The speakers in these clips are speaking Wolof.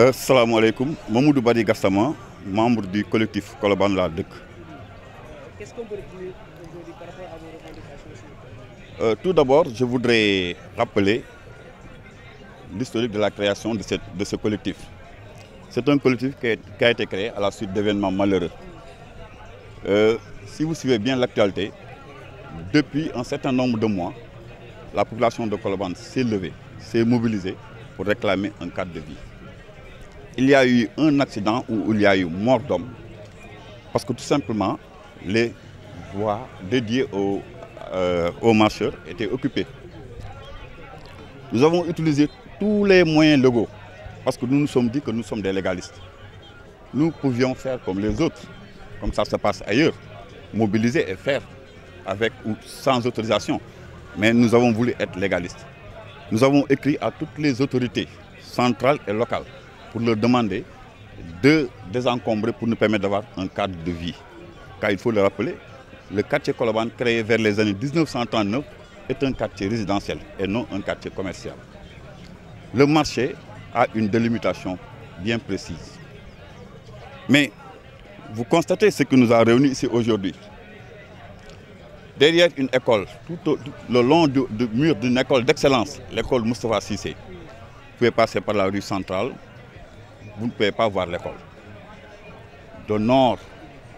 Salam alaikum, Mamoudou Badi Gassama, membre du collectif Colobane La Dëkk. Qu'est-ce qu'on peut dire aujourd'hui par rapport à vos revendications? Tout d'abord, je voudrais rappeler l'historique de la création de ce collectif. C'est un collectif qui a été créé à la suite d'événements malheureux. Si vous suivez bien l'actualité, depuis un certain nombre de mois, la population de Colobane s'est levée, s'est mobilisée pour réclamer un cadre de vie. Il y a eu un accident où il y a eu mort d'homme parce que tout simplement les voies dédiées aux marcheurs étaient occupées. Nous avons utilisé tous les moyens légaux parce que nous nous sommes dit que nous sommes des légalistes. Nous pouvions faire comme les autres, comme ça se passe ailleurs, mobiliser et faire avec ou sans autorisation. Mais nous avons voulu être légalistes. Nous avons écrit à toutes les autorités centrales et locales pour leur demander de désencombrer pour nous permettre d'avoir un cadre de vie. Car il faut le rappeler, le quartier Colobane, créé vers les années 1939, est un quartier résidentiel et non un quartier commercial. Le marché a une délimitation bien précise. Mais vous constatez ce qui nous a réunis ici aujourd'hui. Derrière une école, tout le long du mur d'une école d'excellence, l'école Moustapha Cissé, vous pouvez passer par la rue centrale, vous ne pouvez pas voir l'école. De nord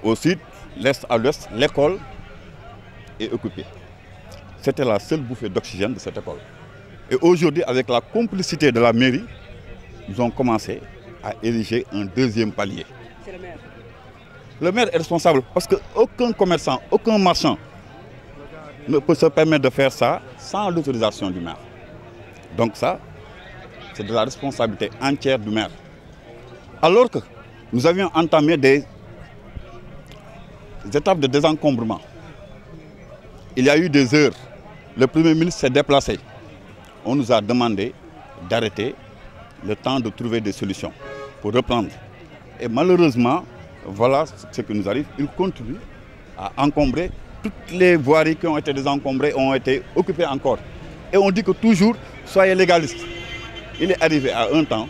au sud, l'est à l'ouest, l'école est occupée. C'était la seule bouffée d'oxygène de cette école. Et aujourd'hui, avec la complicité de la mairie, nous avons commencé à ériger un deuxième palier. C'est le maire. Le maire est responsable parce qu'aucun commerçant, aucun marchand ne peut se permettre de faire ça sans l'autorisation du maire. Donc ça, c'est de la responsabilité entière du maire. Alors que nous avions entamé des étapes de désencombrement. Il y a eu des heures. Le Premier ministre s'est déplacé. On nous a demandé d'arrêter le temps de trouver des solutions pour reprendre. Et malheureusement, voilà ce qui nous arrive. Il continue à encombrer. Toutes les voiries qui ont été désencombrées ont été occupées encore. Et on dit que toujours, soyez légalistes. Il est arrivé à un temps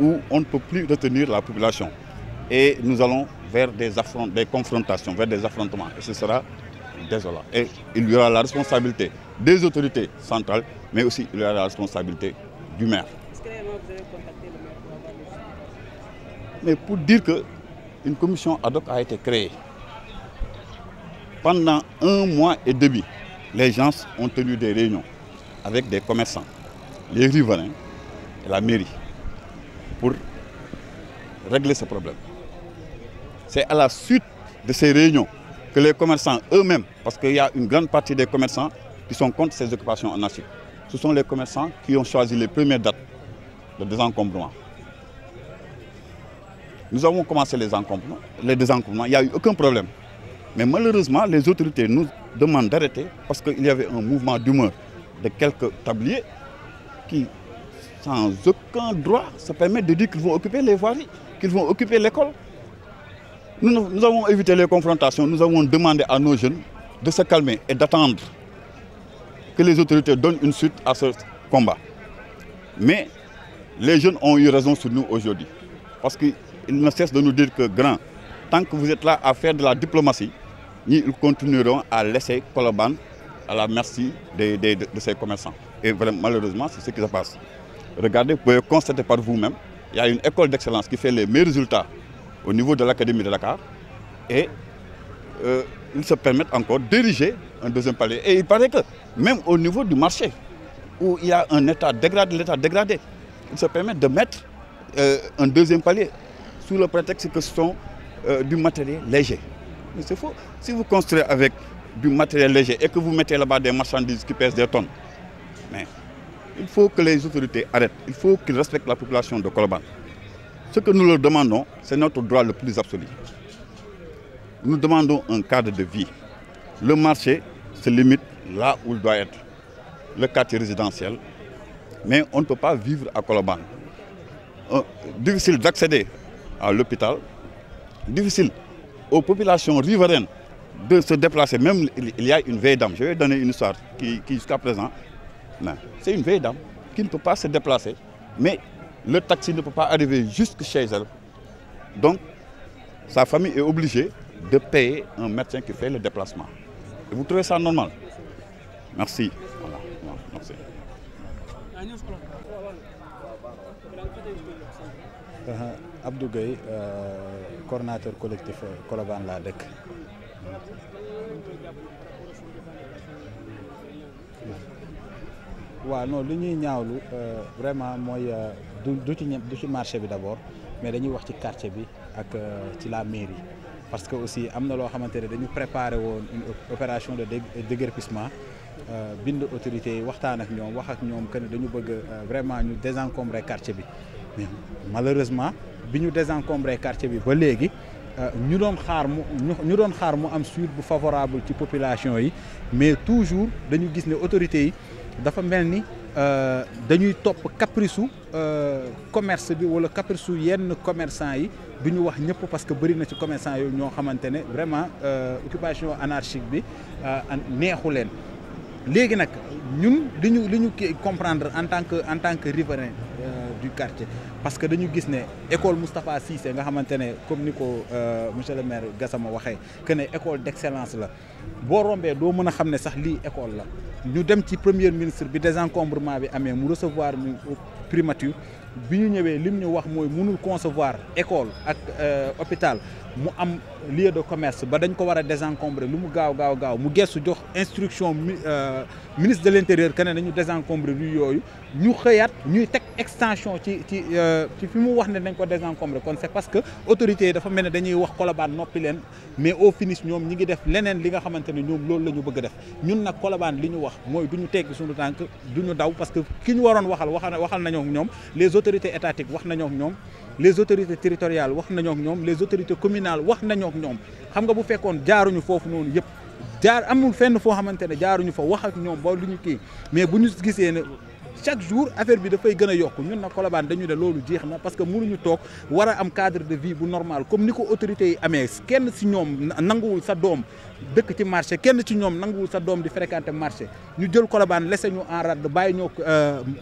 où on ne peut plus retenir la population. Et nous allons vers des confrontations, vers des affrontements. Et ce sera désolant. Et il y aura la responsabilité des autorités centrales, mais aussi il y aura la responsabilité du maire. Est-ce que vous avez contacté le maire pour avoir des solutions? Mais pour dire qu'une commission ad hoc a été créée. Pendant 1 mois et demi, les gens ont tenu des réunions avec des commerçants, les riverains et la mairie pour régler ce problème. C'est à la suite de ces réunions que les commerçants eux-mêmes, parce qu'il y a une grande partie des commerçants qui sont contre ces occupations anarchiques, ce sont les commerçants qui ont choisi les premières dates de désencombrement. Nous avons commencé les désencombrements, il n'y a eu aucun problème. Mais malheureusement, les autorités nous demandent d'arrêter parce qu'il y avait un mouvement d'humeur de quelques tabliers qui, sans aucun droit, se permettent de dire qu'ils vont occuper les voiries, qu'ils vont occuper l'école. Nous avons évité les confrontations, nous avons demandé à nos jeunes de se calmer et d'attendre que les autorités donnent une suite à ce combat. Mais les jeunes ont eu raison sur nous aujourd'hui. Parce qu'ils ne cessent de nous dire que, grand, tant que vous êtes là à faire de la diplomatie, ils continueront à laisser Colobane à la merci de ces commerçants. Et vraiment, malheureusement, c'est ce qui se passe. Regardez, vous pouvez constater par vous-même, il y a une école d'excellence qui fait les meilleurs résultats au niveau de l'Académie de Dakar. Et ils se permettent encore d'ériger un deuxième palier. Et il paraît que même au niveau du marché, où il y a un état dégradé, ils se permettent de mettre un deuxième palier sous le prétexte que ce sont du matériel léger. Mais c'est faux. Si vous construisez avec du matériel léger et que vous mettez là-bas des marchandises qui pèsent des tonnes, mais il faut que les autorités arrêtent. Il faut qu'ils respectent la population de Colobane. Ce que nous leur demandons, c'est notre droit le plus absolu. Nous demandons un cadre de vie. Le marché se limite là où il doit être, le quartier résidentiel, mais on ne peut pas vivre à Colobane. Difficile d'accéder à l'hôpital, difficile aux populations riveraines de se déplacer. Même il y a une vieille dame, je vais donner une histoire qui jusqu'à présent, c'est une vieille dame qui ne peut pas se déplacer. Mais le taxi ne peut pas arriver jusque chez elle. Donc, sa famille est obligée de payer un médecin qui fait le déplacement. Et vous trouvez ça normal? Merci. Voilà. Merci. Abdou Gueye, coordonnateur collectif Colobane laa dëkk. waaw non li ñuy ñaawlu vraiment mooy du ci marché bi d'abord, mais dañuy wax ci quartier bi ak ci la mairie, parce que aussi am na loo xamante ne dañu préparer woon une opération de déguerpissement, bind autorités yi waxtaan ak ñoom wax ak ñoom que ne dañu bëgg vraiment ñu désencombrer quartier bi, mais malheureusement bi ñu désencombrer quartier bi ba léegi ñu doon xaar mu am suite bu favorable ci population yi, mais toujours dañu gis ne autorités yi dafa mel ni dañuy topp caprice commerce bi wala caprice yenn commerçant yi, du ñu wax ñëpp parce que bëri na ci commerçant yooyu ñoo xamante ne vraiment occupation anarchique bi neexu leen. léegi nag ñun li ñu comprendre en tant que riverain du quartier, parce que dañu gis ne école Moustapha Cissé nga xamante ne comme ni ko monsieur le maire Gassama waxee que ne école d'excellence la, boo rombee doo mën a xam ne sax lii école la. ñu dem ci premier ministre bi désencombrement bi amee mu recevoir ñu primature bi ñu ñëwee lim ñu wax mooy mënul concevoir école ak hôpital mu am lieu de commerce ba dañ ko war a désencombrer lu mu gaaw mu gestu jox instruction ministre de l'intérieur que ne nañu désencombrer lu yooyu, ñu xëyaat ñuy teg extension ci fi mu wax ne dañ ko désencombrer. kon c'est parce que autorités yi dafa mel ne dañuy wax Colobane noppi leen, mais au finish ñoom ñi ngi def leneen li nga xamante ne ñoom loolu la ñu bëgg a def. ñun nag Colobane li ñu wax mooy du ñu teggi suñu tànk, du ñu daw, parce que ki ñu waroon waxal nañoo ak ñoom, les autorités étatiques wax nañoo ak ñoom, les autorités territoriales wax nañoo ak ñoom, les autorités communales wax nañoo ak ñoom. xam nga bu fekkoon jaaruñu foofu noonu yëpp, amul fenn foo xamante ne jaaruñu fa wax ak ñoom ba lu ñu kii, mais bu ñu gisee ne chaque jour affaire bi dafay gën a yokk, ñun nag Colobane dañu ne loolu jeex na, parce que mënuñu toog war a am cadre de vie bu normal comme ni ko autorités yi amee. kenn ci ñoom nanguwul sa doom dëkk ci marché, kenn ci ñoom nanguwul sa doom di fréquenter marché, ñu jël Colobane laissé ñu en rade, bàyyi ñoo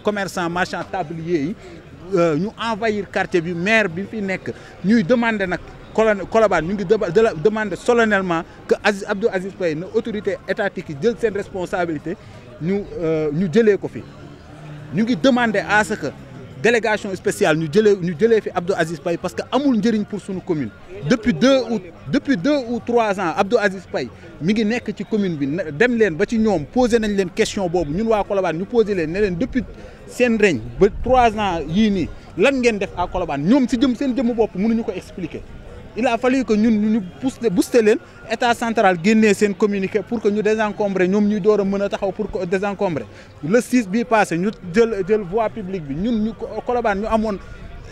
commerçant marchand tablier yi ñu envahir quartier bi. maire bi fi nekk ñuy demander nag Colobane ñu ngi demander solennellement que Abdou Aziz Paye na autorité étatique yi jël seen responsabilité, ñu jëlee ko fi. ñu ngi demander à ce que délégation spéciale ñu jëlee fi Abdou Aziz Paye, parce que amul njëriñ pour suñu commune. depuis 2 ou 3 ans Abdou Aziz Paye mi ngi nekk ci commune bi, dem leen ba ci ñoom posé nañ leen question boobu, ñun waa Colobane ñu posé leen ne leen depuis seen règne ba 3 ans yii nii lan ngeen def à Colobane. ñoom si seen jëmm bopp mënuñu ko expliquer. il a fallu que ñun ñu booster leen, état central génnee seen communiqué pour que ñu désencombrer, ñoom ñuy door a mën a taxaw pour désencombrer. le 6 bii passé ñu jël voie publique bi, ñun ñu Colobane ñu amoon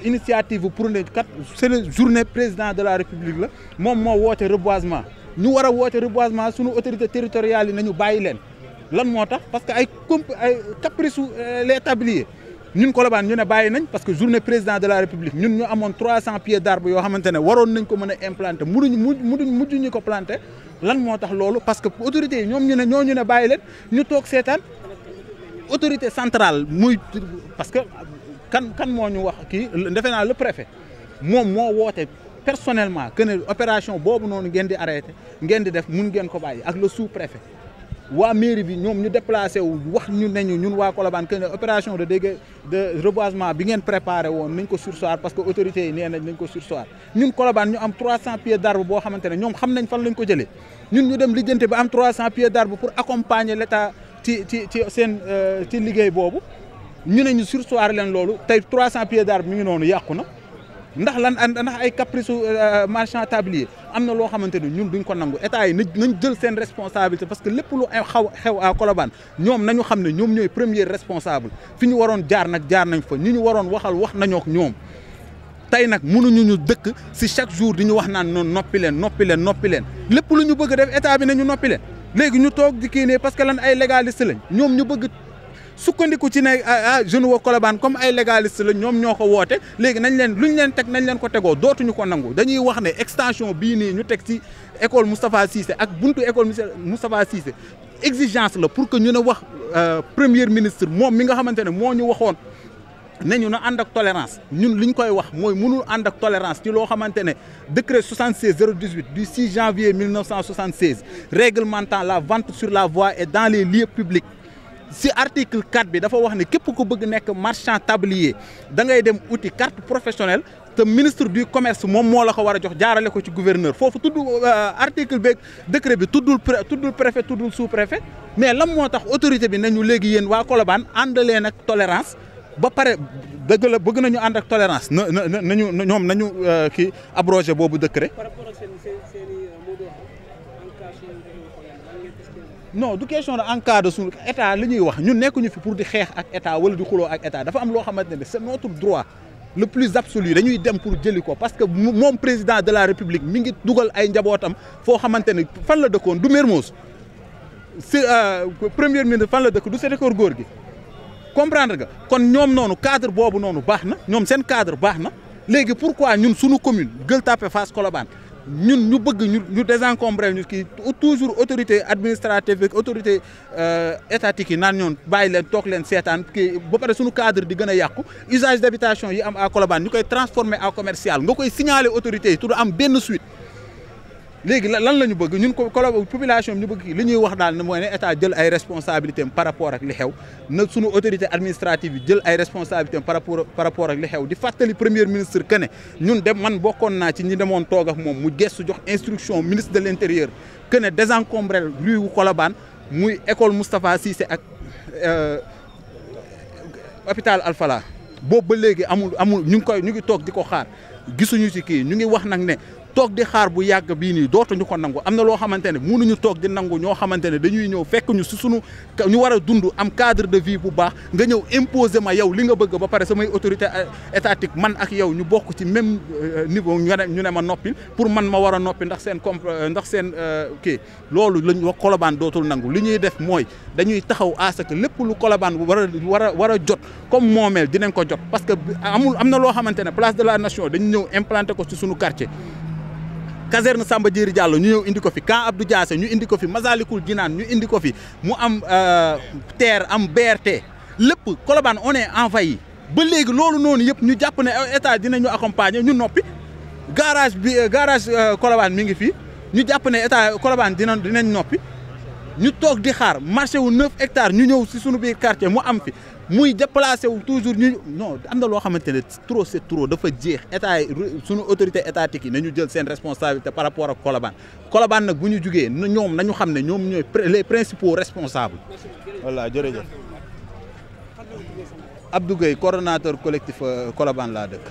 initiative pour ne kat c'est la journée président de la république la, moom moo woote reboisement, ñu war a woote reboisement, suñu autorité territoriale yi nañu bàyyi leen. lan moo tax? parce que ay caprice les tabliers. ñun Colobane ñu ne bàyyi nañ, parce que journée président de la république ñun ñu amoon 300 pieds d'arbre yoo xamante ne waroon nañ ko mën a implanter, mujj ñu ko planter. lan moo tax loolu? parce que autorités yi ñoom ñu ne bàyyi leen, ñu toog seetaan. autorité centrale muy, parce que kan moo ñu wax kii, defe naa le préfet moom moo woote personnellement que ne opération boobu noonu ngeen di arrêté, ngeen di def mun ngeen ko bàyyi, ak le sous-préfet. waa mairie bi ñoom ñu déplacé wu wax ñu neñu ñun waa Colobane que ne opération de reboisement bi ngeen préparé woon nañ ko surseoir, parce que autorités yi nee nañ ko surseoir. ñun Colobane ñu am 300 pieds d'arbre boo xamante ne ñoom xam nañ fan lañ ko jëlee, ñun ñu dem lijjanti ba am 300 pieds d'arbre pour accompagner l'état ci liggéey boobu. ñu ne ñu surseoir leen loolu, tey 300 pieds d'arbre mi ngi noonu yàqu na. ndax ay caprice marchand tablier. am na loo xamante ne ñun duñ ko nangu. état yi nañ jël seen responsabilité, parce que lépp lu xew à Colobane ñoom nañu xam ne ñoom ñooy premier responsable. fi ñu waroon jaar nañ fa, ñu waroon waxal wax nañoo ak ñoom. tey nag mënuñu ñu dëkk si chaque jour di ñu wax naan noonu noppi leen lépp lu ñu bëgg def état bi ne ñu noppi leen. léegi ñu toog di kii ne parce que lan ay légaliste lañ, ñoom ñu bëgg sukkandiku ci ne jeune wa Colobane comme ay légaliste la, ñoom ñoo ko woote. léegi nañ leen luñ leen teg nañ leen ko tegoo, dootuñu ko nangu. dañuy wax ne extension bii nii ñu teg ci école Moustapha Cissé ak buntu école Moustapha Cissé exigence la pour que ñu ne wax premier ministre moom mi nga xamante ne moo ñu waxoon nañu na ànd ak tolérance ñun li ñu koy wax mooy mënul ànd ak tolérance ci loo xamante ne décret 76 018 du 6 janvier 1976 réglementant la vente sur la voie et dans les lieux publics si article 4 bi dafa wax ne képp ku bëgg nekk marchand tablier da ngay dem uti carte professionnelle te ministre du commerce moom moo la ko war a jox jaarale ko ci gouverneur foofu tudd article beeg décret bi tuddul préfet tuddul sous préfet mais lan moo tax autorité bi nañu léegi yéen waa Colobane àndaleen ak tolérance ba pare dëgg la bëgg nañu ànd ak tolérance nañu ñoom nañu kii abrogé boobu décret. par rapport ak seen mot d'ordre en cas non du question de en cas de suñu état li ñuy wax ñun nekkuñu fi pour di xeex ak état wala di xuloo ak état dafa am loo xamante ne c'est notre droit le plus absolu dañuy dem pour jëli ko parce que moom président de la république mi ngi dugal ay njabootam foo xamante ne fan la dëkkoon du Mermoz si premier ministre fan la dëkk du Sénégal góor gi comprendre nga kon ñoom noonu cadre boobu noonu baax na ñoom seen cadre baax na léegi pourquoi ñun suñu commune Gueule Tapée Fass Colobane ñun ñu bëgg ñu désencombrer ñu kii toujours autorité administrative ak autorité étatique yi naan ñoon bàyyi leen toog leen seetaan kii ba pare suñu cadre di gën a yàqu usage d'habitation yi am à Colobane ñu koy transformer en commercial nga koy signaler autorités yi tu am benn suite léegi lan la ñu bëgg ñun ko population bi ñu bëgg li ñuy wax daal ne mooy ne état jël ay responsabilités par rapport ak li xew na suñu autorité administrative yi jël ay responsabilités par rapport ak li xew di fàttali premier ministre que ne ñun dem man bokkoon naa ci ñi demoon toog ak moom mu gestu jox instruction ministre de l'intérieur que ne désencombrer rue wu Colobane muy école Moustapha Cissé ak hôpital Alfala boobu ba léegi amul ñu ngi toog di ko xaar gisuñu ci kii ñu ngi wax nag ne toog di xaar bu yàgg bii nii dootuñu ko nangu am na loo xamante ne mënuñu toog di nangu ñoo xamante ne dañuy ñëw fekk ñu si sunu ñu war a dund am cadre de vie bu baax nga ñëw imposer ma yow li nga bëgg ba pare samay autorité étatique man ak yow ñu bokk ci même niveau ñu ne ma noppil pour man ma war a noppi ndax seen kii loolu lañ wax Colobane dootul nangu li ñuy def mooy dañuy taxaw à ce que lépp lu Colobane war a jot comme moomeel dinañ ko jot parce que am na loo xamante ne place de la nation dañu ñëw implanté ko ci sunu quartier. caserne Samba Diéry Diallo ñu ñëw indi ko fi camp Abdou Diassé ñu indi ko fi Masalikul Jinaan ñu indi ko fi mu am TER am BRT lépp Colobane on est envahi ba léegi loolu noonu yëpp ñu jàpp ne état dinañu accompagner ñu noppi garage Colobane mi ngi fii ñu jàpp ne état Colobane dinañ noppi ñu toog di xaar marché wu 9 hectares ñu ñëw si sunu biir quartier mu am fi muy déplacé wu toujours non am na loo xamante ne trop c'est trop dafa jeex état sunu autorité étatique yi nañu jël seen responsabilité par rapport ak Colobane nag bu ñu jugee ñoom nañu xam ne ñoom ñooy les principaux responsables. voilà jërëjëf. Abdou Gueye coordonnateur collectif Colobane laa dëkk.